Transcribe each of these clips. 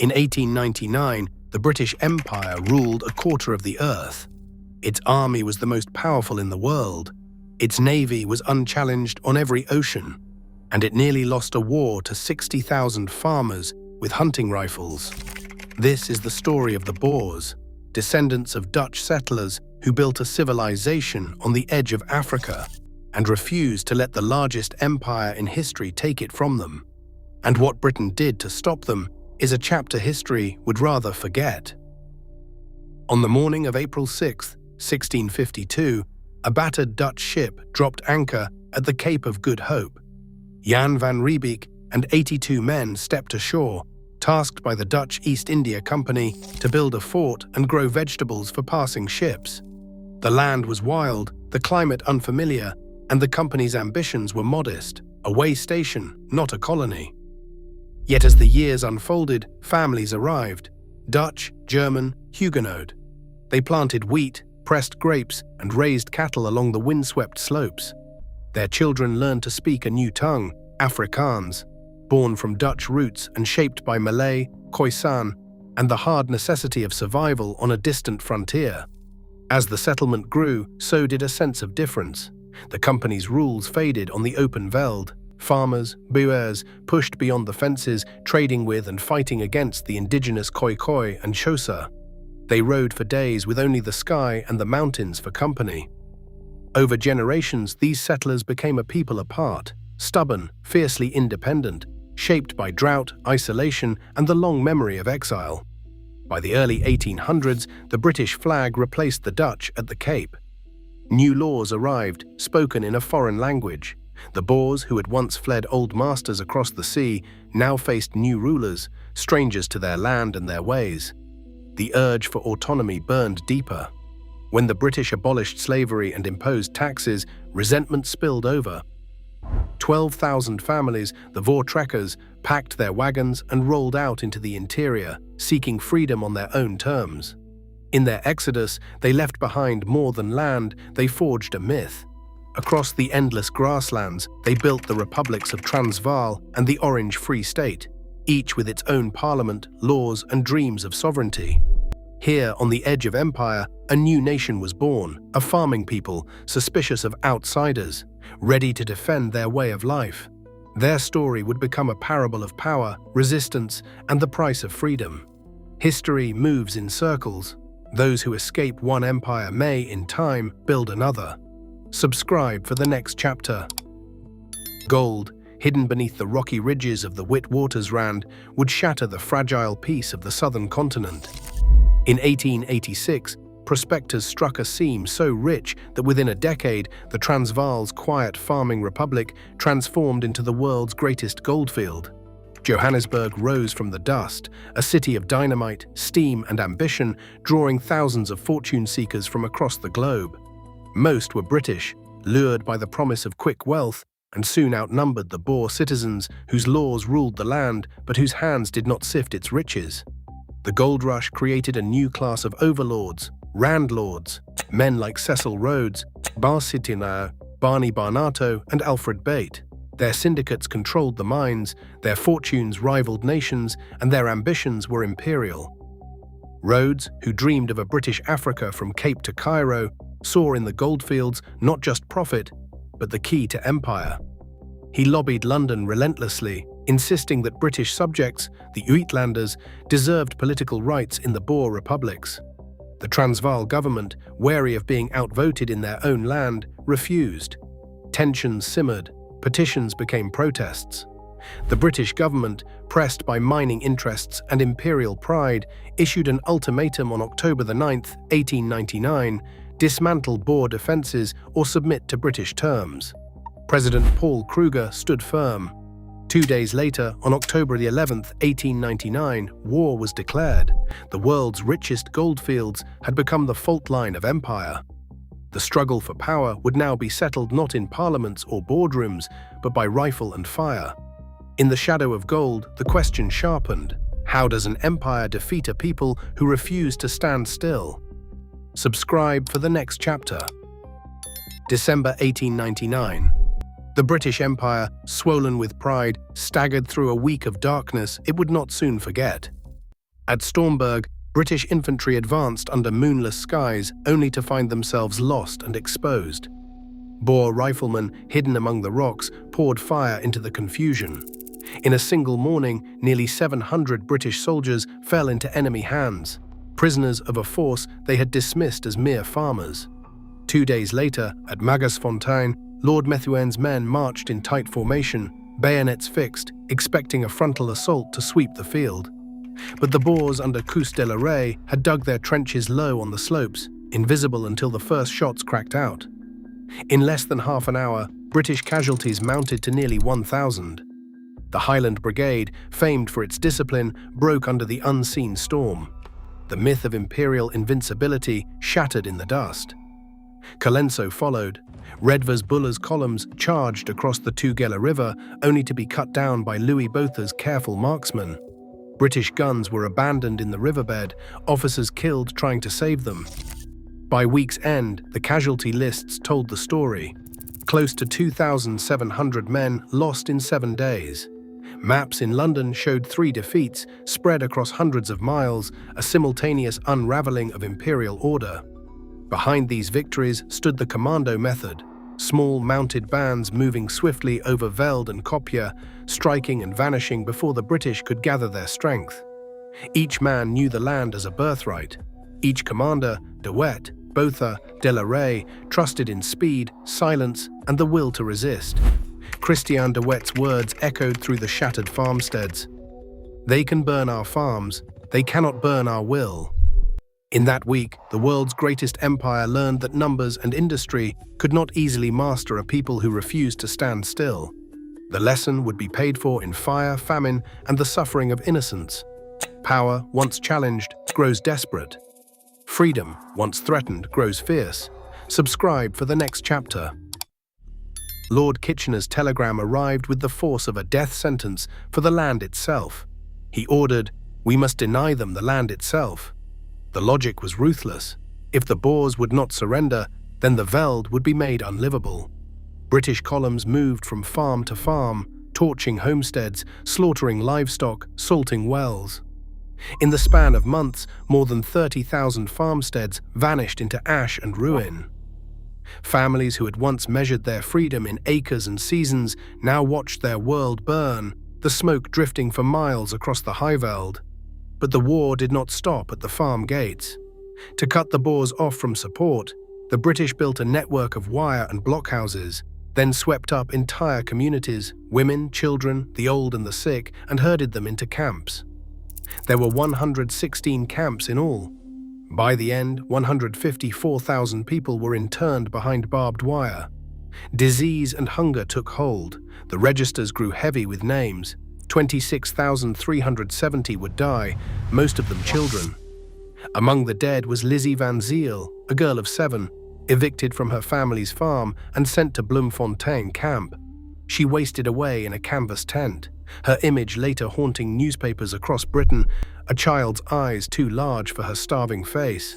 In 1899, the British Empire ruled a quarter of the earth. Its army was the most powerful in the world. Its navy was unchallenged on every ocean, and it nearly lost a war to 60,000 farmers with hunting rifles. This is the story of the Boers, descendants of Dutch settlers who built a civilization on the edge of Africa and refused to let the largest empire in history take it from them. And what Britain did to stop them is a chapter history would rather forget. On the morning of April 6, 1652, a battered Dutch ship dropped anchor at the Cape of Good Hope. Jan van Riebeek and 82 men stepped ashore, tasked by the Dutch East India Company to build a fort and grow vegetables for passing ships. The land was wild, the climate unfamiliar, and the company's ambitions were modest, a way station, not a colony. Yet as the years unfolded, families arrived, Dutch, German, Huguenot. They planted wheat, pressed grapes, and raised cattle along the windswept slopes. Their children learned to speak a new tongue, Afrikaans, born from Dutch roots and shaped by Malay, Khoisan, and the hard necessity of survival on a distant frontier. As the settlement grew, so did a sense of difference. The company's rules faded on the open veld. Farmers, Boers, pushed beyond the fences, trading with and fighting against the indigenous Khoi and Xhosa. They rode for days with only the sky and the mountains for company. Over generations, these settlers became a people apart, stubborn, fiercely independent, shaped by drought, isolation, and the long memory of exile. By the early 1800s, the British flag replaced the Dutch at the Cape. New laws arrived, spoken in a foreign language. The Boers, who had once fled old masters across the sea, now faced new rulers, strangers to their land and their ways. The urge for autonomy burned deeper. When the British abolished slavery and imposed taxes, resentment spilled over. 12,000 families, the Voortrekkers, packed their wagons and rolled out into the interior, seeking freedom on their own terms. In their exodus, they left behind more than land, they forged a myth. Across the endless grasslands, they built the republics of Transvaal and the Orange Free State, each with its own parliament, laws, and dreams of sovereignty. Here, on the edge of empire, a new nation was born, a farming people, suspicious of outsiders, ready to defend their way of life. Their story would become a parable of power, resistance, and the price of freedom. History moves in circles. Those who escape one empire may, in time, build another. Subscribe for the next chapter. Gold, hidden beneath the rocky ridges of the Witwatersrand, would shatter the fragile peace of the southern continent. In 1886, prospectors struck a seam so rich that within a decade, the Transvaal's quiet farming republic transformed into the world's greatest goldfield. Johannesburg rose from the dust, a city of dynamite, steam, and ambition, drawing thousands of fortune seekers from across the globe. Most were British, lured by the promise of quick wealth, and soon outnumbered the Boer citizens whose laws ruled the land but whose hands did not sift its riches. The gold rush created a new class of overlords, randlords, men like Cecil Rhodes, Barsitinau, Barney Barnato, and Alfred Bate. Their syndicates controlled the mines, their fortunes rivaled nations, and their ambitions were imperial. Rhodes, who dreamed of a British Africa from Cape to Cairo, saw in the goldfields not just profit, but the key to empire. He lobbied London relentlessly, insisting that British subjects, the Uitlanders, deserved political rights in the Boer republics. The Transvaal government, wary of being outvoted in their own land, refused. Tensions simmered, petitions became protests. The British government, pressed by mining interests and imperial pride, issued an ultimatum on October 9, 1899, dismantle Boer defences or submit to British terms. President Paul Kruger stood firm. 2 days later, on October 11, 1899, war was declared. The world's richest goldfields had become the fault line of empire. The struggle for power would now be settled not in parliaments or boardrooms, but by rifle and fire. In the shadow of gold, the question sharpened. How does an empire defeat a people who refuse to stand still? Subscribe for the next chapter. December 1899. The British Empire, swollen with pride, staggered through a week of darkness it would not soon forget. At Stormberg, British infantry advanced under moonless skies only to find themselves lost and exposed. Boer riflemen, hidden among the rocks, poured fire into the confusion. In a single morning, nearly 700 British soldiers fell into enemy hands, prisoners of a force they had dismissed as mere farmers. 2 days later, at Magersfontein, Lord Methuen's men marched in tight formation, bayonets fixed, expecting a frontal assault to sweep the field. But the Boers under Coos de la Rey had dug their trenches low on the slopes, invisible until the first shots cracked out. In less than half an hour, British casualties mounted to nearly 1,000. The Highland Brigade, famed for its discipline, broke under the unseen storm. The myth of imperial invincibility shattered in the dust. Colenso followed. Redvers Buller's columns charged across the Tugela River, only to be cut down by Louis Botha's careful marksmen. British guns were abandoned in the riverbed, officers killed trying to save them. By week's end, the casualty lists told the story. Close to 2,700 men lost in 7 days. Maps in London showed 3 defeats, spread across hundreds of miles, a simultaneous unraveling of imperial order. Behind these victories stood the commando method, small mounted bands moving swiftly over veld and kopje, striking and vanishing before the British could gather their strength. Each man knew the land as a birthright. Each commander, De Wet, Botha, de la Rey, trusted in speed, silence, and the will to resist. Christian de Wet's words echoed through the shattered farmsteads. "They can burn our farms, they cannot burn our will." In that week, the world's greatest empire learned that numbers and industry could not easily master a people who refused to stand still. The lesson would be paid for in fire, famine, and the suffering of innocents. Power, once challenged, grows desperate. Freedom, once threatened, grows fierce. Subscribe for the next chapter. Lord Kitchener's telegram arrived with the force of a death sentence for the land itself. He ordered, "We must deny them the land itself." The logic was ruthless. If the Boers would not surrender, then the veld would be made unlivable. British columns moved from farm to farm, torching homesteads, slaughtering livestock, salting wells. In the span of months, more than 30,000 farmsteads vanished into ash and ruin. Families who had once measured their freedom in acres and seasons now watched their world burn, the smoke drifting for miles across the Highveld. But the war did not stop at the farm gates. To cut the Boers off from support, the British built a network of wire and blockhouses, then swept up entire communities, women, children, the old and the sick, and herded them into camps. There were 116 camps in all. By the end, 154,000 people were interned behind barbed wire. Disease and hunger took hold. The registers grew heavy with names. 26,370 would die, most of them children. Among the dead was Lizzie Van Ziel, a girl of 7, evicted from her family's farm and sent to Bloemfontein camp. She wasted away in a canvas tent, her image later haunting newspapers across Britain, a child's eyes too large for her starving face.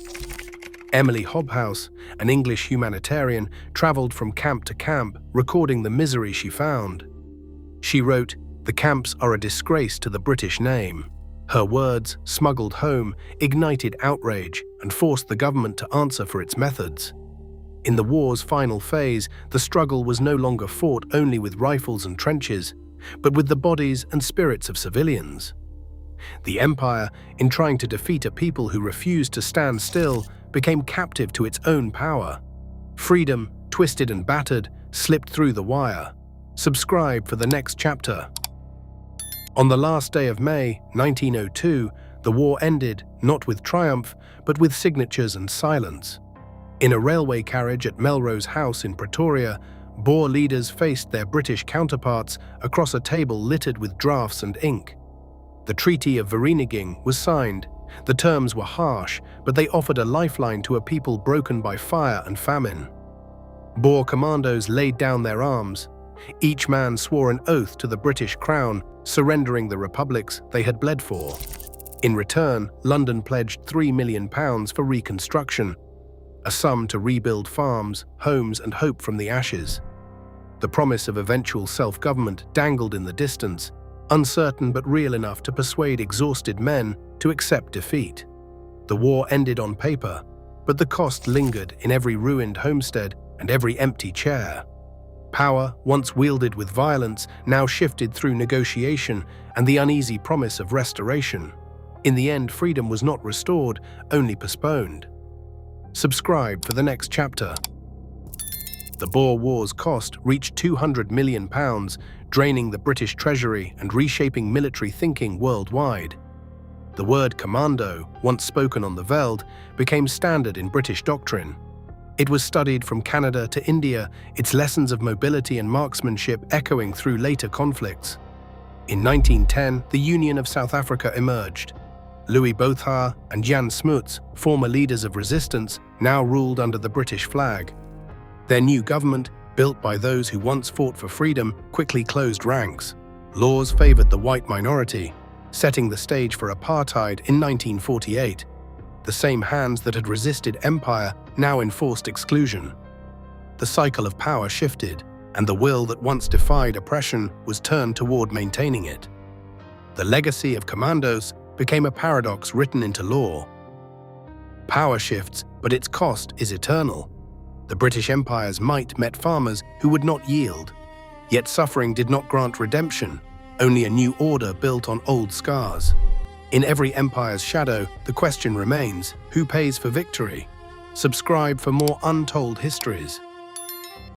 Emily Hobhouse, an English humanitarian, travelled from camp to camp, recording the misery she found. She wrote, "The camps are a disgrace to the British name." Her words, smuggled home, ignited outrage and forced the government to answer for its methods. In the war's final phase, the struggle was no longer fought only with rifles and trenches, but with the bodies and spirits of civilians. The empire, in trying to defeat a people who refused to stand still, became captive to its own power. Freedom, twisted and battered, slipped through the wire. Subscribe for the next chapter. On the last day of May, 1902, the war ended, not with triumph, but with signatures and silence. In a railway carriage at Melrose House in Pretoria, Boer leaders faced their British counterparts across a table littered with drafts and ink. The Treaty of Vereeniging was signed. The terms were harsh, but they offered a lifeline to a people broken by fire and famine. Boer commandos laid down their arms. Each man swore an oath to the British Crown, surrendering the republics they had bled for. In return, London pledged £3 million for reconstruction, a sum to rebuild farms, homes, and hope from the ashes. The promise of eventual self-government dangled in the distance. uncertain but real enough to persuade exhausted men to accept defeat. The war ended on paper, but the cost lingered in every ruined homestead and every empty chair. Power, once wielded with violence, now shifted through negotiation and the uneasy promise of restoration. In the end, freedom was not restored, only postponed. Subscribe for the next chapter. The Boer War's cost reached £200 million, draining the British treasury and reshaping military thinking worldwide. The word commando, once spoken on the veld, became standard in British doctrine. It was studied from Canada to India, its lessons of mobility and marksmanship echoing through later conflicts. In 1910, the Union of South Africa emerged. Louis Botha and Jan Smuts, former leaders of resistance, now ruled under the British flag. Their new government, built by those who once fought for freedom, quickly closed ranks. Laws favored the white minority, setting the stage for apartheid in 1948. The same hands that had resisted empire now enforced exclusion. The cycle of power shifted, and the will that once defied oppression was turned toward maintaining it. The legacy of commandos became a paradox written into law. Power shifts, but its cost is eternal. The British Empire's might met farmers who would not yield. Yet suffering did not grant redemption, only a new order built on old scars. In every empire's shadow, the question remains, who pays for victory? Subscribe for more untold histories.